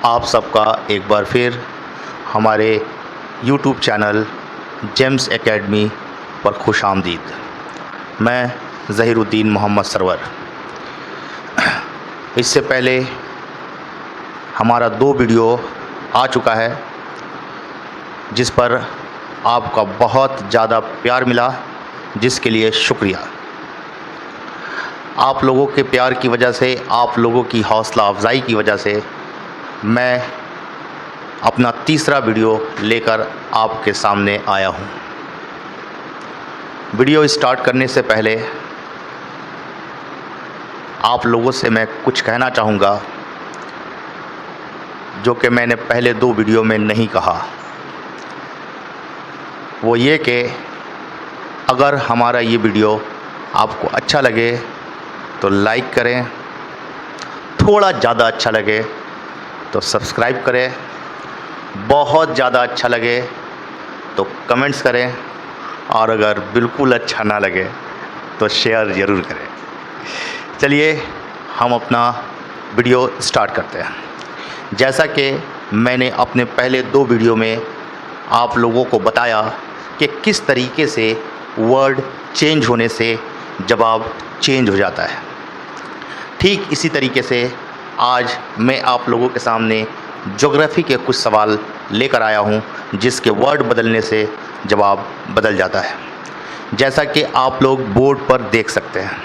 आप सबका एक बार फिर हमारे YouTube चैनल जेम्स एकेडमी पर खुशामदीद। मैं ज़हीरुद्दीन मोहम्मद सरवर। इससे पहले हमारा 2 वीडियो आ चुका है जिस पर आपका बहुत ज़्यादा प्यार मिला, जिसके लिए शुक्रिया। आप लोगों के प्यार की वजह से, आप लोगों की हौसला अफजाई की वजह से मैं अपना तीसरा वीडियो लेकर आपके सामने आया हूँ। वीडियो स्टार्ट करने से पहले आप लोगों से मैं कुछ कहना चाहूँगा जो कि मैंने पहले 2 वीडियो में नहीं कहा। वो ये कि अगर हमारा ये वीडियो आपको अच्छा लगे तो लाइक करें, थोड़ा ज़्यादा अच्छा लगे तो सब्सक्राइब करें, बहुत ज़्यादा अच्छा लगे तो कमेंट्स करें, और अगर बिल्कुल अच्छा ना लगे तो शेयर ज़रूर करें। चलिए हम अपना वीडियो स्टार्ट करते हैं। जैसा कि मैंने अपने पहले 2 वीडियो में आप लोगों को बताया कि किस तरीके से वर्ड चेंज होने से जवाब चेंज हो जाता है, ठीक इसी तरीके से आज मैं आप लोगों के सामने ज्योग्राफी के कुछ सवाल लेकर आया हूं जिसके वर्ड बदलने से जवाब बदल जाता है। जैसा कि आप लोग बोर्ड पर देख सकते हैं,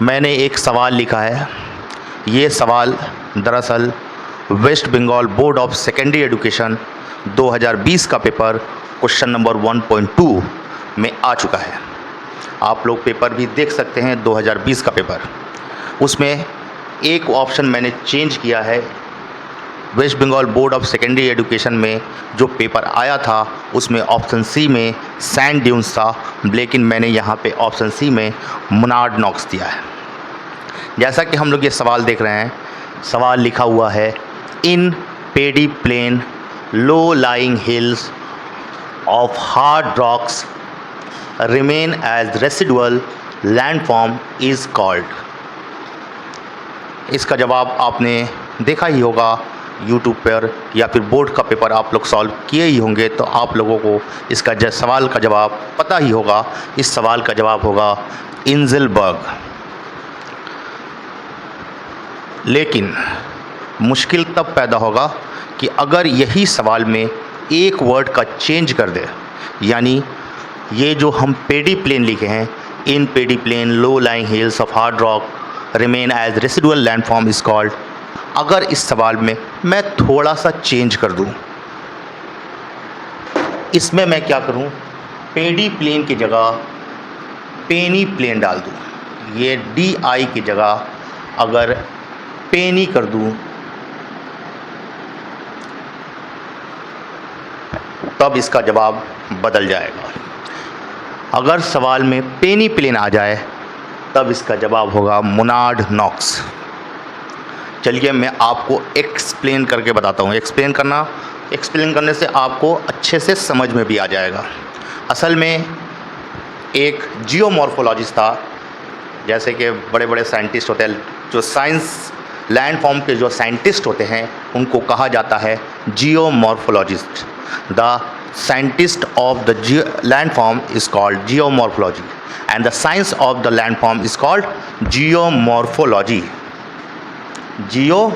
मैंने एक सवाल लिखा है। ये सवाल दरअसल West Bengal board of secondary education 2020 का पेपर क्वेश्चन नंबर 1.2 में आ चुका है। आप लोग पेपर भी देख सकते हैं, 2020 का पेपर। उसमें एक ऑप्शन मैंने चेंज किया है। West Bengal board of secondary education में जो पेपर आया था उसमें ऑप्शन सी में सैंड ड्यून्स था, लेकिन मैंने यहाँ पे ऑप्शन सी में मुनार्ड नॉक्स दिया है। जैसा कि हम लोग ये सवाल देख रहे हैं, सवाल लिखा हुआ है in pediplain low lying hills of hard rocks remain as residual landform is called. इसका जवाब आपने देखा ही होगा YouTube पर, या फिर बोर्ड का पेपर आप लोग सॉल्व किए ही होंगे, तो आप लोगों को इसका सवाल का जवाब पता ही होगा। इस सवाल का जवाब होगा इंजलबर्ग। लेकिन मुश्किल तब पैदा होगा कि अगर यही सवाल में एक वर्ड का चेंज कर दे, यानी ये जो हम पेडी प्लेन लिखे हैं, in pediplain low lying hills of hard rock remain as residual landform is called, अगर इस सवाल में मैं थोड़ा सा चेंज कर दूं, इसमें मैं क्या करूं, पेडी प्लेन की जगह पेनी प्लेन डाल दूं, ये DI की जगह अगर पेनी कर दूं तब इसका जवाब बदल जाएगा। अगर सवाल में पेनी प्लेन आ जाए तब इसका जवाब होगा मुनार्ड नॉक्स। चलिए मैं आपको एक्सप्लेन करके बताता हूँ। एक्सप्लेन करने से आपको अच्छे से समझ में भी आ जाएगा। असल में एक जियोमॉर्फोलॉजिस्ट था, जैसे कि बड़े बड़े साइंटिस्ट होते हैं, जो साइंस लैंडफॉर्म के जो साइंटिस्ट होते हैं उनको कहा जाता है geomorphologist. The scientist of the landform is called geomorphology and the science of the landform is called geomorphology. Geomorphology।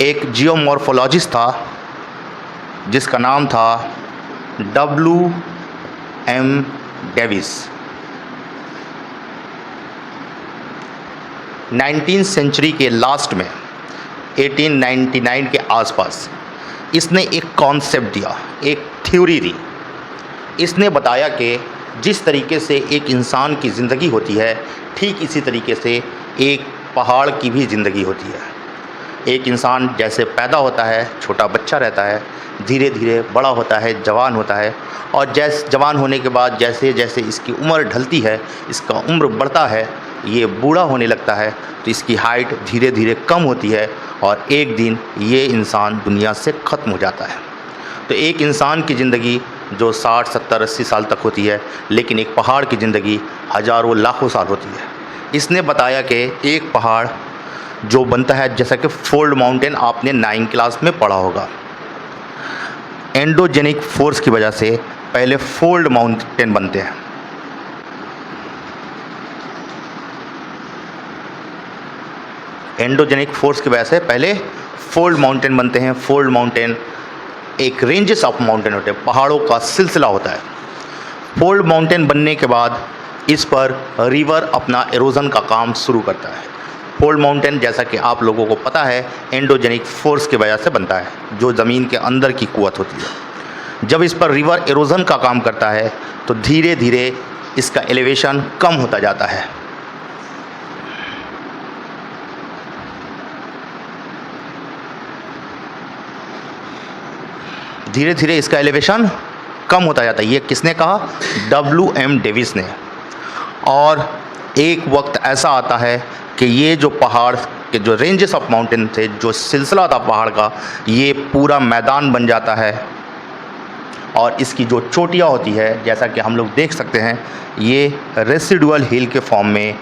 एक जियोमॉर्फोलॉजिस्ट था जिसका नाम था WM डेविस। 19th सेंचुरी के लास्ट में 1899 के आसपास इसने एक कॉन्सेप्ट दिया, एक थ्योरी दी। इसने बताया कि जिस तरीके से एक इंसान की ज़िंदगी होती है, ठीक इसी तरीके से एक पहाड़ की भी ज़िंदगी होती है। एक इंसान जैसे पैदा होता है, छोटा बच्चा रहता है, धीरे धीरे बड़ा होता है, जवान होता है, और जवान होने के बाद जैसे जैसे इसकी उम्र ढलती है, इसका उम्र बढ़ता है, ये बूढ़ा होने लगता है, तो इसकी हाइट धीरे धीरे कम होती है और एक दिन ये इंसान दुनिया से ख़त्म हो जाता है। तो एक इंसान की ज़िंदगी जो 60, 70, 80 साल तक होती है, लेकिन एक पहाड़ की ज़िंदगी हज़ारों लाखों साल होती है। इसने बताया कि एक पहाड़ जो बनता है, जैसा कि फोल्ड माउंटेन आपने 9 क्लास में पढ़ा होगा, एंडोजेनिक फोर्स की वजह से पहले फोल्ड माउंटेन बनते हैं। एंडोजेनिक फोर्स की वजह से पहले फोल्ड माउंटेन बनते हैं। फोल्ड माउंटेन एक रेंजेस ऑफ माउंटेन होते हैं, पहाड़ों का सिलसिला होता है। फोल्ड माउंटेन बनने के बाद इस पर रिवर अपना एरोजन का काम शुरू करता है। फोल्ड माउंटेन, जैसा कि आप लोगों को पता है, एंडोजेनिक फोर्स की वजह से बनता है, जो ज़मीन के अंदर की कुव्वत होती है। जब इस पर रिवर एरोजन का काम करता है तो धीरे धीरे इसका एलिवेशन कम होता जाता है। धीरे धीरे इसका एलिवेशन कम होता जाता है। ये किसने कहा? WM डेविस ने। और एक वक्त ऐसा आता है कि ये जो पहाड़ के जो रेंजेस ऑफ माउंटेन थे, जो सिलसिला था पहाड़ का, ये पूरा मैदान बन जाता है। और इसकी जो चोटियाँ होती है, जैसा कि हम लोग देख सकते हैं, ये रेसिडुअल हिल के फॉर्म में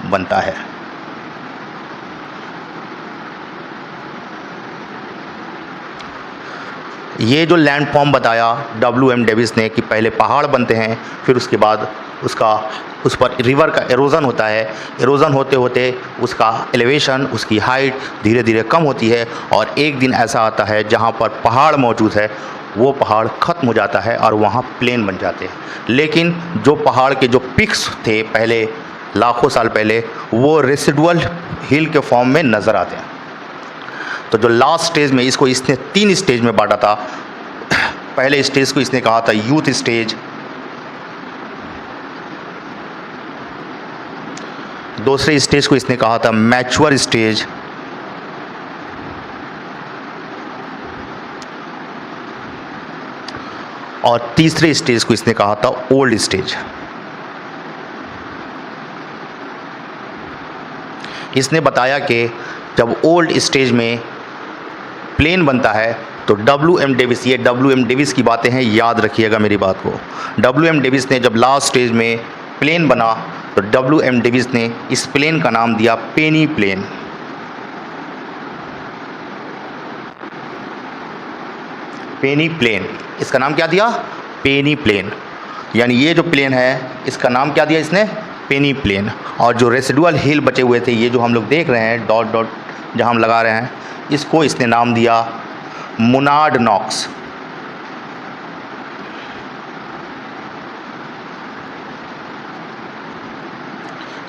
बनता है। ये जो लैंड फॉर्म बताया WM डेविस ने कि पहले पहाड़ बनते हैं, फिर उसके बाद उस पर रिवर का एरोज़न होता है। एरोज़न होते होते उसका एलिवेशन, उसकी हाइट धीरे धीरे कम होती है, और एक दिन ऐसा आता है जहाँ पर पहाड़ मौजूद है, वो पहाड़ ख़त्म हो जाता है और वहाँ प्लेन बन जाते हैं। लेकिन जो पहाड़ के जो पिक्स थे पहले, लाखों साल पहले, वो रेसिडुअल हिल के फॉर्म में नज़र आते हैं। तो जो लास्ट स्टेज में, इसको इसने 3 स्टेज में बांटा था। पहले स्टेज को इसने कहा था यूथ स्टेज, दूसरे स्टेज को इसने कहा था मैच्योर स्टेज, और तीसरे स्टेज को इसने कहा था ओल्ड स्टेज। इसने बताया कि जब ओल्ड स्टेज में प्लेन बनता है तो WM डेविस, ये WM डेविस की बातें हैं, याद रखिएगा मेरी बात को। WM डेविस ने जब लास्ट स्टेज में प्लेन बना तो WM डेविस ने इस प्लेन का नाम दिया पेनी प्लेन। पेनी प्लेन, इसका नाम क्या दिया? पेनी प्लेन। यानी ये जो प्लेन है, इसका नाम क्या दिया इसने? पेनी प्लेन। और जो रेसिडुअल हिल बचे हुए थे, ये जो हम लोग देख रहे हैं डॉट डॉट जहाँ हम लगा रहे हैं, इसको इसने नाम दिया मोनार्ड नॉक्स।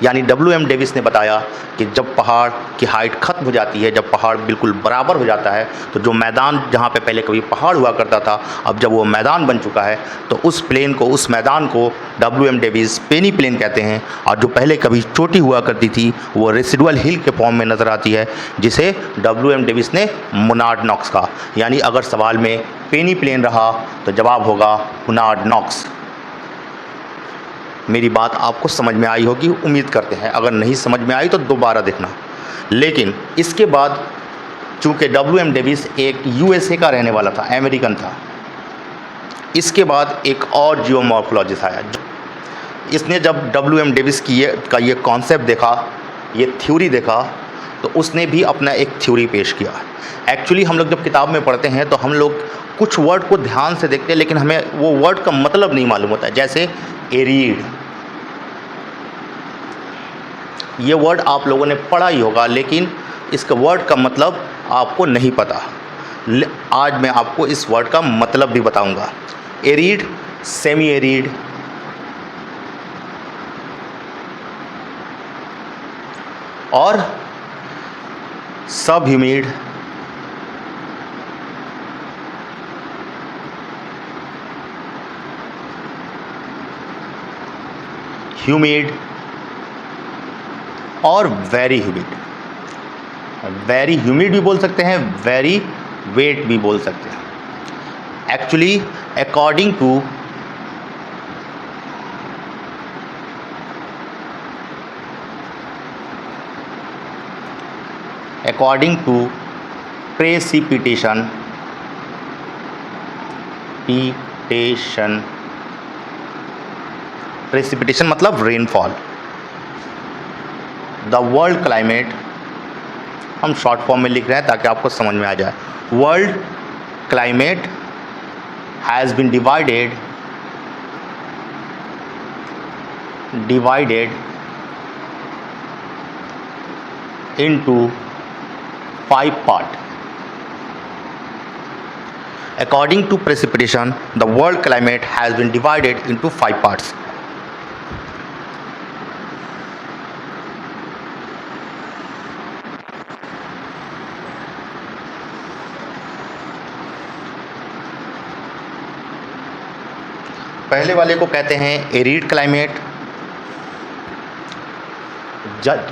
यानी WM डेविस ने बताया कि जब पहाड़ की हाइट ख़त्म हो जाती है, जब पहाड़ बिल्कुल बराबर हो जाता है, तो जो मैदान जहाँ पे पहले कभी पहाड़ हुआ करता था, अब जब वो मैदान बन चुका है, तो उस प्लेन को, उस मैदान को WM डेविस पेनी प्लेन कहते हैं। और जो पहले कभी चोटी हुआ करती थी, वो रेसिडुअल हिल के फॉर्म में नज़र आती है, जिसे WM डेविस ने मोनार्ड नॉक्स कहा। यानी अगर सवाल में पेनी प्लेन रहा तो जवाब होगा मोनार्ड नॉक्स। मेरी बात आपको समझ में आई होगी, उम्मीद करते हैं। अगर नहीं समझ में आई तो दोबारा देखना। लेकिन इसके बाद, चूँकि WM डेविस एक USA का रहने वाला था, अमेरिकन था, इसके बाद एक और जियोमॉर्फोलॉजिस्ट आया। इसने जब WM डेविस की ये कॉन्सेप्ट देखा, ये थ्योरी देखा, तो उसने भी अपना एक थ्योरी पेश किया। एक्चुअली हम लोग जब किताब में पढ़ते हैं तो हम लोग कुछ वर्ड को ध्यान से देखते हैं, लेकिन हमें वो वर्ड का मतलब नहीं मालूम होता है। जैसे एरीड, ये वर्ड आप लोगों ने पढ़ा ही होगा, लेकिन इसका वर्ड का मतलब आपको नहीं पता। आज मैं आपको इस वर्ड का मतलब भी बताऊंगा। एरीड, सेमी एरीड, और सब ह्यूमिड, ह्यूमिड और वेरी ह्यूमिड। वेरी ह्यूमिड भी बोल सकते हैं, वेरी वेट भी बोल सकते हैं। Actually according to precipitation, precipitation मतलब रेनफॉल। द वर्ल्ड क्लाइमेट, हम शॉर्ट फॉर्म में लिख रहे हैं ताकि आपको समझ में आ जाए। World climate has been divided into 5 parts. According to precipitation, the world climate has been divided into 5 parts. पहले वाले को कहते हैं एरिड क्लाइमेट।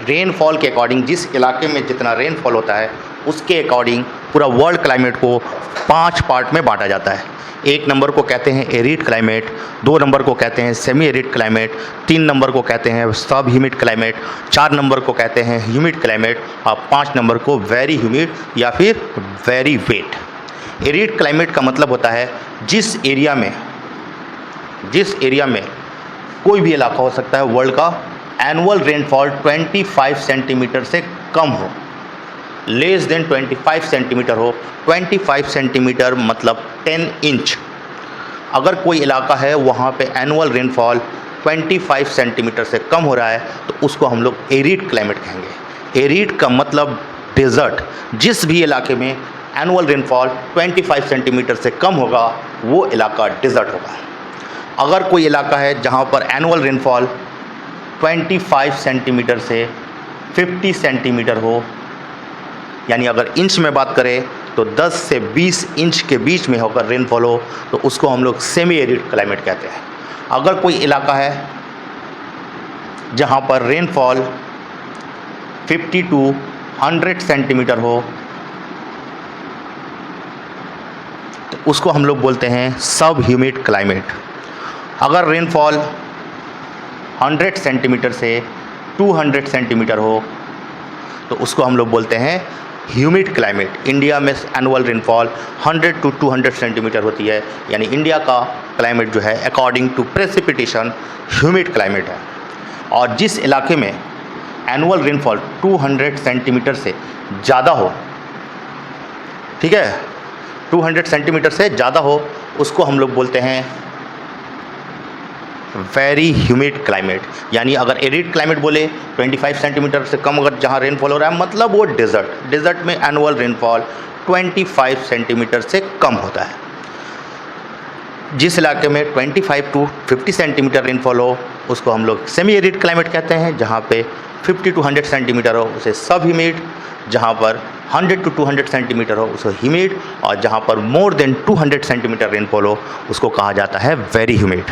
रेनफॉल के अकॉर्डिंग, जिस इलाके में जितना रेनफॉल होता है उसके अकॉर्डिंग पूरा वर्ल्ड क्लाइमेट को 5 पार्ट में बांटा जाता है। 1 नंबर को कहते हैं एरिड क्लाइमेट, 2 नंबर को कहते हैं सेमी एरिड क्लाइमेट, 3 नंबर को कहते हैं सब ह्यूमिड क्लाइमेट, 4 नंबर को कहते हैं ह्यूमिड क्लाइमेट और 5 नंबर को वेरी ह्यूमिड या फिर वेरी वेट। एरिड क्लाइमेट का मतलब होता है जिस एरिया में कोई भी इलाका हो सकता है वर्ल्ड का, एनुअल रेनफॉल 25 सेंटीमीटर से कम हो, लेस देन 25 सेंटीमीटर हो। 25 सेंटीमीटर मतलब 10 इंच। अगर कोई इलाका है वहाँ पे एनुअल रेनफॉल 25 सेंटीमीटर से कम हो रहा है तो उसको हम लोग एरिड क्लाइमेट कहेंगे। एरिड का मतलब डेजर्ट। जिस भी इलाके में एनुअल रेनफॉल 25 सेंटीमीटर से कम होगा वो इलाका डेजर्ट होगा। अगर कोई इलाका है जहाँ पर एनुअल रेनफॉल 25 सेंटीमीटर से 50 सेंटीमीटर हो, यानी अगर इंच में बात करें तो 10 से 20 इंच के बीच में होकर रेनफॉल हो तो उसको हम लोग सेमी एरिड क्लाइमेट कहते हैं। अगर कोई इलाका है जहाँ पर रेनफॉल 50 to 100 सेंटीमीटर हो तो उसको हम लोग बोलते हैं सब ह्यूमिड क्लाइमेट। अगर रेनफॉल 100 सेंटीमीटर से 200 सेंटीमीटर हो तो उसको हम लोग बोलते हैं ह्यूमिड क्लाइमेट। इंडिया में एनुअल रेनफॉल 100 to 200 सेंटीमीटर होती है, यानी इंडिया का क्लाइमेट जो है according to precipitation humid climate है। और जिस इलाके में एनुअल रेनफॉल 200 सेंटीमीटर से ज़्यादा हो, ठीक है, 200 सेंटीमीटर से ज़्यादा हो, उसको हम लोग बोलते हैं वेरी ह्यूमिड क्लाइमेट। यानी अगर एरिड क्लाइमेट बोले 25 सेंटीमीटर से कम अगर जहाँ रेनफॉल हो रहा है मतलब वो डेजर्ट में एनुअल रेनफॉल 25 सेंटीमीटर से कम होता है। जिस इलाके में 25 to 50 सेंटीमीटर रेनफॉल हो उसको हम लोग सेमी एरिड क्लाइमेट कहते हैं। जहाँ पे 50 to 100 सेंटीमीटर हो उसे सब ह्यूमिड, जहाँ पर 100 to 200 सेंटीमीटर हो उसको ह्यूमिड, और जहाँ पर मोर देन 200 सेंटीमीटर रेनफॉल हो उसको कहा जाता है वेरी ह्यूमिड।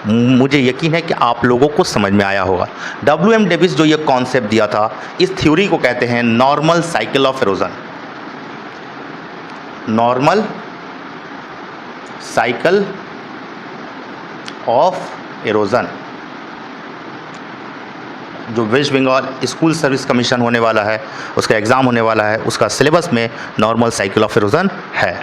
मुझे यकीन है कि आप लोगों को समझ में आया होगा। WM डेविस जो ये कॉन्सेप्ट दिया था, इस थ्योरी को कहते हैं normal cycle of erosion. Normal cycle of erosion जो West Bengal school service commission होने वाला है, उसका एग्ज़ाम होने वाला है, उसका सिलेबस में नॉर्मल साइकिल ऑफ इरोजन है।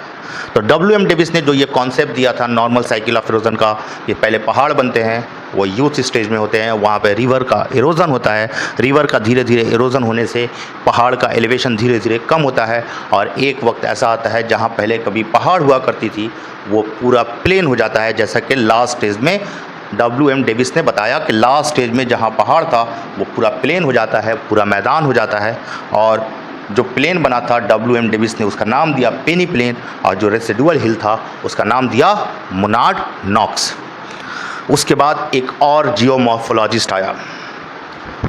तो WM डेविस ने जो ये कॉन्सेप्ट दिया था नॉर्मल साइकिल ऑफ इरोजन का, ये पहले पहाड़ बनते हैं, वो यूथ स्टेज में होते हैं, वहाँ पे रिवर का इरोजन होता है। रिवर का धीरे धीरे इरोजन होने से पहाड़ का एलिवेशन धीरे धीरे कम होता है, और एक वक्त ऐसा आता है जहाँ पहले कभी पहाड़ हुआ करती थी वो पूरा प्लेन हो जाता है। जैसा कि लास्ट स्टेज में WM डेविस ने बताया कि लास्ट स्टेज में जहाँ पहाड़ था वो पूरा प्लेन हो जाता है, पूरा मैदान हो जाता है, और जो प्लेन बना था WM डेविस ने उसका नाम दिया पेनी प्लेन, और जो रेसिडुअल हिल था उसका नाम दिया मोनार्ड नॉक्स। उसके बाद एक और जियोमॉर्फोलॉजिस्ट आया,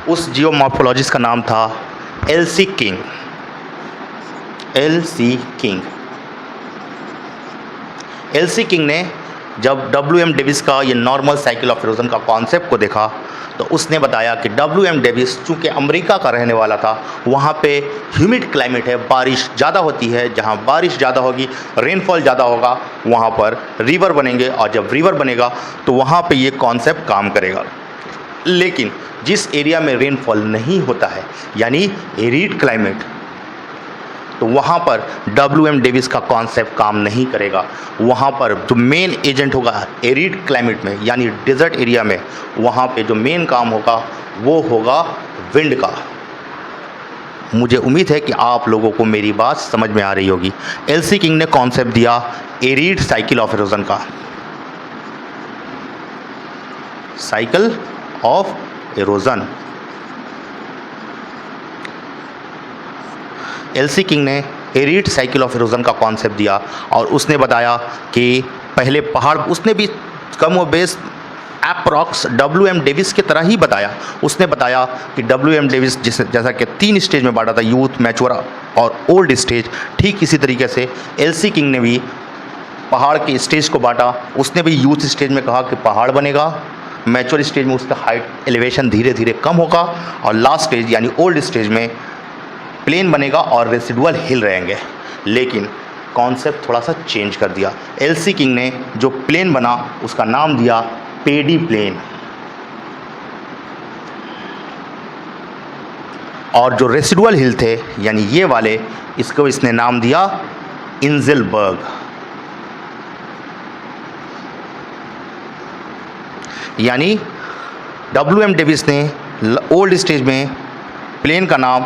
उस जियोमॉर्फोलॉजिस्ट का नाम था LC किंग। LC किंग ने जब WM डेविस का ये नॉर्मल साइकिल ऑफ इरोजन का कॉन्सेप्ट को देखा तो उसने बताया कि WM डेविस चूँकि अमेरिका का रहने वाला था, वहाँ पे ह्यूमिड क्लाइमेट है, बारिश ज़्यादा होती है, जहाँ बारिश ज़्यादा होगी रेनफॉल ज़्यादा होगा वहाँ पर रिवर बनेंगे, और जब रिवर बनेगा तो वहाँ पे ये कॉन्सेप्ट काम करेगा। लेकिन जिस एरिया में रेनफॉल नहीं होता है यानी एरिड क्लाइमेट, तो तो वहाँ पर WM डेविस का कॉन्सेप्ट काम नहीं करेगा। वहाँ पर जो मेन एजेंट होगा एरिड क्लाइमेट में यानी डेजर्ट एरिया में, वहाँ पे जो मेन काम होगा वो होगा विंड का। मुझे उम्मीद है कि आप लोगों को मेरी बात समझ में आ रही होगी। एलसी किंग ने कॉन्सेप्ट दिया एरिड साइकिल ऑफ इरोजन का, cycle of erosion. LC king ने एरिड साइकिल ऑफ इरोजन का कॉन्सेप्ट दिया और उसने बताया कि पहले पहाड़, उसने भी कम व बेस अप्रॉक्स WM डेविस की तरह ही बताया। उसने बताया कि WM डेविस जैसा कि 3 स्टेज में बांटा था, यूथ, मैच्योर और ओल्ड स्टेज, ठीक इसी तरीके से एलसी किंग ने भी पहाड़ के स्टेज को बांटा। उसने भी यूथ स्टेज में कहा कि पहाड़ बनेगा, मैच्योर स्टेज में उसका हाइट एलिवेशन धीरे धीरे कम होगा और लास्ट स्टेज यानी ओल्ड स्टेज में प्लेन बनेगा और रेसिडुअल हिल रहेंगे। लेकिन कॉन्सेप्ट थोड़ा सा चेंज कर दिया। एलसी किंग ने जो प्लेन बना उसका नाम दिया पेडी प्लेन, और जो रेसिडुअल हिल थे यानी ये वाले, इसको इसने नाम दिया इंजेलबर्ग। यानी WM डेविस ने ओल्ड स्टेज में प्लेन का नाम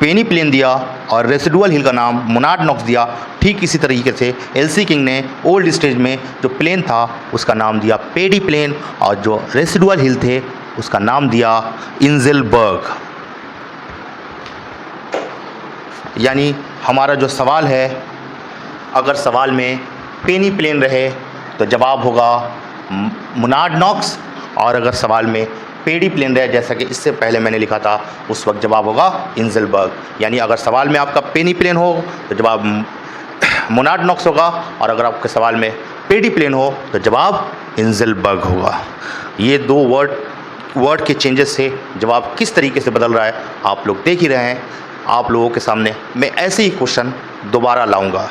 पेनी प्लेन दिया और रेसिडुअल हिल का नाम मोनार्ड नॉक्स दिया। ठीक इसी तरीके से एलसी किंग ने ओल्ड स्टेज में जो प्लेन था उसका नाम दिया पेडी प्लेन और जो रेसिडुअल हिल थे उसका नाम दिया इंजेलबर्ग। यानी हमारा जो सवाल है, अगर सवाल में पेनी प्लेन रहे तो जवाब होगा मोनार्ड नॉक्स, और अगर सवाल में पेडी प्लेन रहे जैसा कि इससे पहले मैंने लिखा था उस वक्त जवाब होगा इंजेलबर्ग। यानी अगर सवाल में आपका पेनी प्लेन हो तो जवाब मोनार्ड नॉक्स होगा, और अगर आपके सवाल में पेडी प्लेन हो तो जवाब इंजेलबर्ग होगा। ये दो वर्ड के चेंजेस से जवाब किस तरीके से बदल रहा है आप लोग देख ही रहे हैं। आप लोगों के सामने मैं ऐसे ही क्वेश्चन दोबारा लाऊंगा।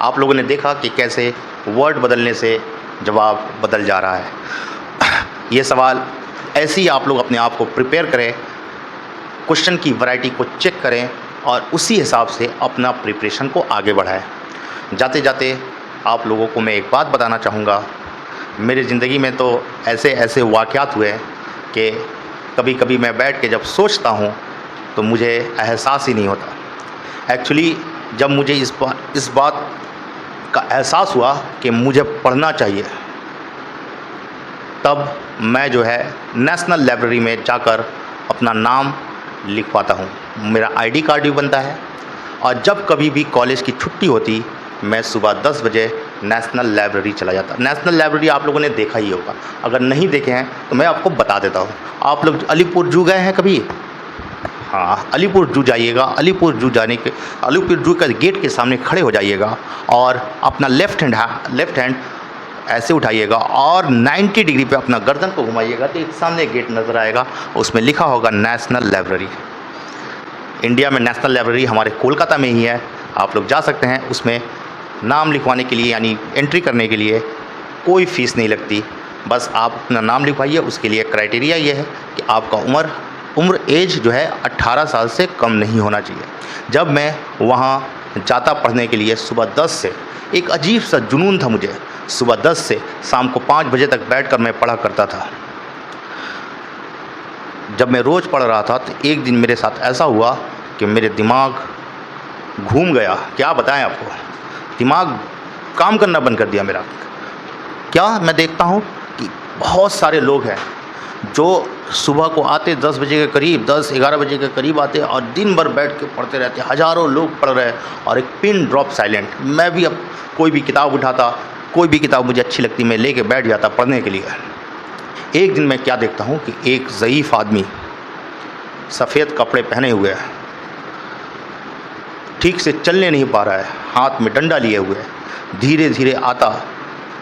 आप लोगों ने देखा कि कैसे वर्ड बदलने से जवाब बदल जा रहा है। ये सवाल ऐसे ही आप लोग अपने आप को प्रिपेयर करें, क्वेश्चन की वैरायटी को चेक करें और उसी हिसाब से अपना प्रिपरेशन को आगे बढ़ाएं। जाते जाते आप लोगों को मैं एक बात बताना चाहूँगा, मेरी ज़िंदगी में तो ऐसे ऐसे वाक़यात हुए कि कभी कभी मैं बैठ के जब सोचता हूँ तो मुझे एहसास ही नहीं होता। एक्चुअली जब मुझे इस बात का एहसास हुआ कि मुझे पढ़ना चाहिए, तब मैं जो है नेशनल लाइब्रेरी में जाकर अपना नाम लिखवाता हूँ। मेरा आईडी कार्ड भी बनता है, और जब कभी भी कॉलेज की छुट्टी होती मैं सुबह 10 बजे नेशनल लाइब्रेरी चला जाता। नेशनल लाइब्रेरी आप लोगों ने देखा ही होगा, अगर नहीं देखे हैं तो मैं आपको बता देता हूँ। आप लोग अलीपुर जू गए हैं कभी? हाँ, अलीपुर जू जाइएगा। अलीपुर जू का गेट के सामने खड़े हो जाइएगा और अपना लेफ़्ट हैंड ऐसे उठाइएगा और 90 डिग्री पे अपना गर्दन को घुमाइएगा तो एक सामने गेट नज़र आएगा, उसमें लिखा होगा नेशनल लाइब्रेरी। इंडिया में नेशनल लाइब्रेरी हमारे कोलकाता में ही है, आप लोग जा सकते हैं। उसमें नाम लिखवाने के लिए यानी एंट्री करने के लिए कोई फ़ीस नहीं लगती, बस आप अपना नाम लिखवाइए। उसके लिए क्राइटेरिया ये है कि आपका उम्र एज जो है 18 साल से कम नहीं होना चाहिए। जब मैं वहाँ जाता पढ़ने के लिए सुबह 10 से, एक अजीब सा जुनून था मुझे, सुबह 10 से शाम को 5 बजे तक बैठकर मैं पढ़ा करता था। जब मैं रोज़ पढ़ रहा था तो एक दिन मेरे साथ ऐसा हुआ कि मेरे दिमाग घूम गया। क्या बताएं आपको, दिमाग काम करना बंद कर दिया मेरा। क्या मैं देखता हूँ कि बहुत सारे लोग हैं जो सुबह को आते 10 बजे के करीब, 10-11 बजे के करीब आते और दिन भर बैठ के पढ़ते रहते। हज़ारों लोग पढ़ रहे हैं और एक पिन ड्रॉप साइलेंट। मैं भी अब कोई भी किताब उठाता, कोई भी किताब मुझे अच्छी लगती मैं लेके बैठ जाता पढ़ने के लिए। एक दिन मैं क्या देखता हूँ कि एक ज़ईफ़ आदमी सफ़ेद कपड़े पहने हुए है, ठीक से चलने नहीं पा रहा है, हाथ में डंडा लिए हुए है, धीरे धीरे आता,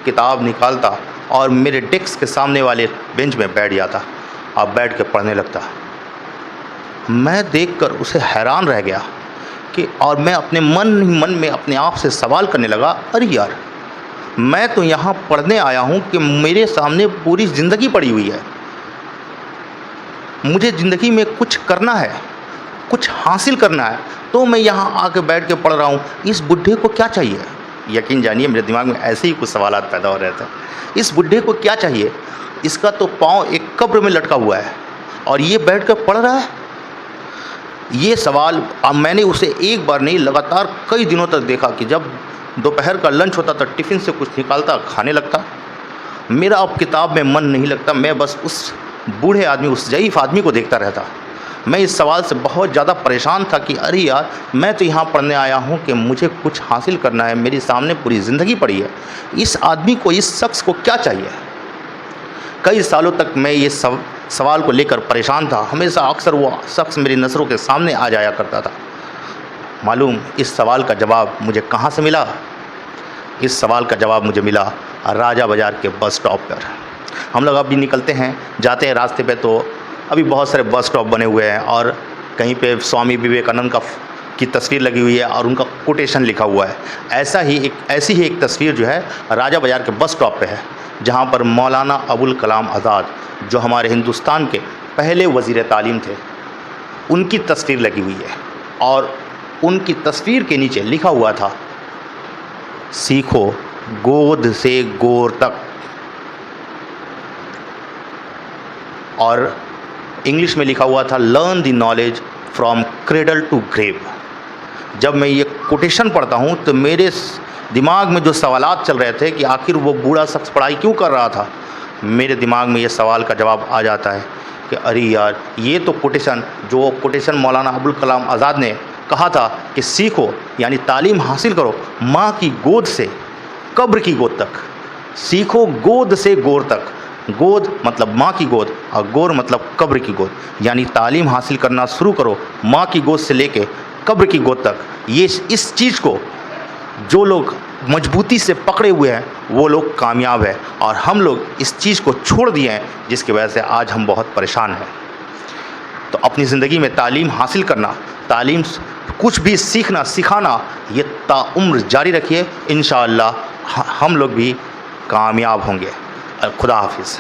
किताब निकालता और मेरे डेस्क के सामने वाले बेंच में बैठ जाता और बैठ के पढ़ने लगता। मैं देखकर उसे हैरान रह गया कि, और मैं अपने मन में अपने आप से सवाल करने लगा, अरे यार, मैं तो यहाँ पढ़ने आया हूँ कि मेरे सामने पूरी ज़िंदगी पड़ी हुई है, मुझे ज़िंदगी में कुछ करना है, कुछ हासिल करना है, तो मैं यहाँ आके बैठ के पढ़ रहा हूँ। इस बुड्ढे को क्या चाहिए? यकीन जानिए मेरे दिमाग में ऐसे ही कुछ सवालात पैदा हो रहे थे। इस बुड्ढे को क्या चाहिए? इसका तो पाँव एक कब्र में लटका हुआ है और ये बैठ कर पढ़ रहा है। ये सवाल अब मैंने उसे एक बार नहीं, लगातार कई दिनों तक देखा कि जब दोपहर का लंच होता था टिफ़िन से कुछ निकालता, खाने लगता। मेरा अब किताब में मन नहीं लगता, मैं बस उस बूढ़े आदमी, उस ज़ईफ़ आदमी को देखता रहता। मैं इस सवाल से बहुत ज़्यादा परेशान था कि अरे यार, मैं तो यहाँ पढ़ने आया हूँ कि मुझे कुछ हासिल करना है, मेरे सामने पूरी ज़िंदगी पड़ी है। इस आदमी को, इस शख्स को क्या चाहिए? कई सालों तक मैं ये सवाल को लेकर परेशान था। हमेशा अक्सर वो शख्स मेरी नज़रों के सामने आ जाया करता था। मालूम इस सवाल का जवाब मुझे कहाँ से मिला? इस सवाल का जवाब मुझे मिला राजा बाज़ार के बस स्टॉप पर। हम लोग अभी निकलते हैं, जाते हैं रास्ते पे, तो अभी बहुत सारे बस स्टॉप बने हुए हैं और कहीं पे स्वामी विवेकानंद की तस्वीर लगी हुई है और उनका कोटेशन लिखा हुआ है। ऐसी ही एक तस्वीर जो है राजा बाज़ार के बस स्टॉप पे है, जहाँ पर मौलाना अबुल कलाम आज़ाद, जो हमारे हिंदुस्तान के पहले वज़ीर तालीम थे, उनकी तस्वीर लगी हुई है और उनकी तस्वीर के नीचे लिखा हुआ था, सीखो गोद से गोर तक। और इंग्लिश में लिखा हुआ था, learn the knowledge from cradle to grave. जब मैं ये कोटेशन पढ़ता हूँ तो मेरे दिमाग में जो सवालात चल रहे थे कि आखिर वो बूढ़ा शख्स पढ़ाई क्यों कर रहा था, मेरे दिमाग में ये सवाल का जवाब आ जाता है कि अरे यार, ये तो कोटेशन मौलाना अबुल कलाम आज़ाद ने कहा था कि सीखो यानी तालीम हासिल करो माँ की गोद से कब्र की गोद तक। सीखो गोद से गोर तक। गोद मतलब माँ की गोद और गोर मतलब कब्र की गोद, यानी तालीम हासिल करना शुरू करो माँ की गोद से लेके कब्र की गोद तक। ये इस चीज़ को जो लोग मजबूती से पकड़े हुए हैं वो लोग कामयाब है, और हम लोग इस चीज़ को छोड़ दिए हैं, जिसकी वजह से आज हम बहुत परेशान हैं। तो अपनी ज़िंदगी में तालीम हासिल करना, तालीम कुछ भी सीखना सिखाना, ये ताउम्र जारी रखिए। इंशाअल्लाह हम लोग भी कामयाब होंगे। खुदा हाफिज़।